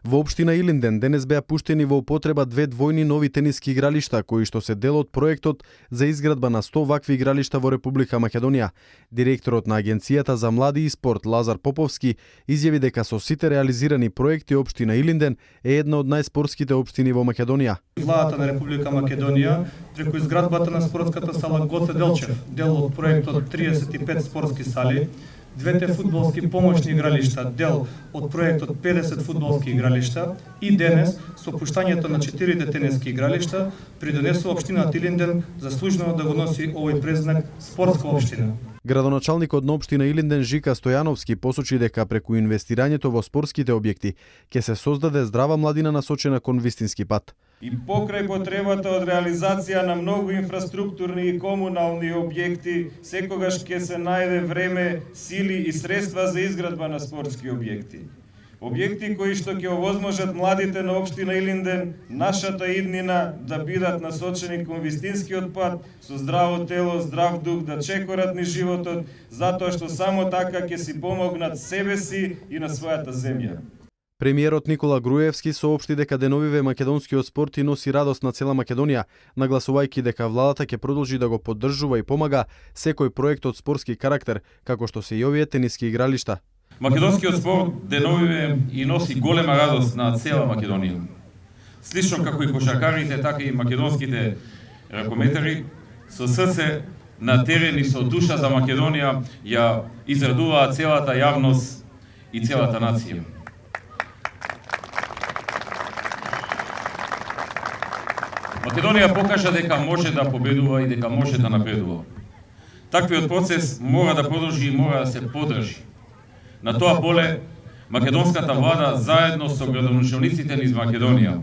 Во општина Илинден денес беа пуштени во употреба две двојни нови тениски игралишта, кои што се дел од проектот за изградба на 100 вакви игралишта во Република Македонија. Директорот на Агенцијата за млади и спорт Лазар Поповски изјави дека со сите реализирани проекти општина Илинден е една од најспортските општини во Македонија. Владата на Република Македонија преку изградбата на спортската сала Гоце Делчев, дел од проектот 35 спортски сали, двете фудбалски помошни игралишта, дел од проектот 50 фудбалски игралишта и денес со пуштањето на 4 тениски игралишта придонесува општината Илинден заслужено да го носи овој презнак спортска општина. Градоначалникот на општина Илинден Жика Стојановски посочи дека преку инвестирањето во спортските објекти ќе се создаде здрава младина насочена кон вистински пат. И покрај потребата од реализација на многу инфраструктурни и комунални објекти, секогаш ќе се најде време, сили и средства за изградба на спортски објекти. Објекти кои што ќе овозможат младите на општина Илинден, нашата иднина да бидат насочени кон вистинскиот пат, со здраво тело, здрав дух, да чекорат ни животот, затоа што само така ќе си помогнат себе си и на својата земја. Премиерот Никола Груевски соопшти дека деновиве македонскиот спорт и носи радост на цела Македонија, нагласувајќи дека владата ќе продолжи да го поддржува и помага секој проект од спортски карактер, како што се и овие тениски игралишта. Македонскиот спорт деновиве и носи голема радост на цела Македонија. Слично како и кошаркарите, така и македонските ракометари со срце на терен и со душа за Македонија ја израдуваат целата јавност и целата нација. Македонија покажа дека може да победува и дека може да напредува. Таквиот процес мора да продолжи и мора да се поддржи. На тоа поле, македонската влада заедно со градоначалниците низ Македонија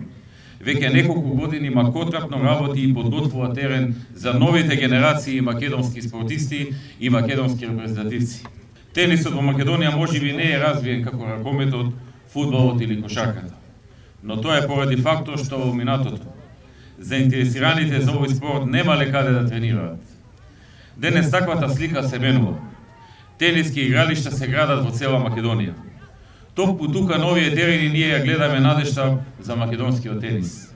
веќе неколку години макотрапно работи и подготвува терен за новите генерации македонски спортисти и македонски репрезентативци. Тенисот во Македонија можеби не е развиен како ракометот, фудбалот или кошарката, но тоа е поради фактот што во минатото заинтересираните за овој спорт немале каде да тренираат. Денес таквата слика се менува. Тениски игралишта се градат во цела Македонија. Токму тука на овие терени ние ја гледаме надежта за македонскиот тенис.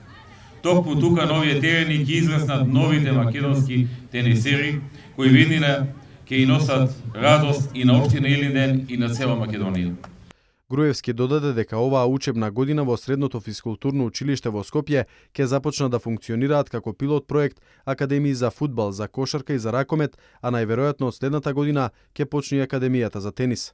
Токму тука на овие терени ќе израснат новите македонски тенисери кои виднина ќе и носат радост и на општина Илинден и на цела Македонија. Груевски додаде дека оваа учебна година во Средното физкултурно училиште во Скопје ќе започнат да функционираат како пилот проект академии за фудбал, за кошарка и за ракомет, а најверојатно од следната година ќе почне и академијата за тенис.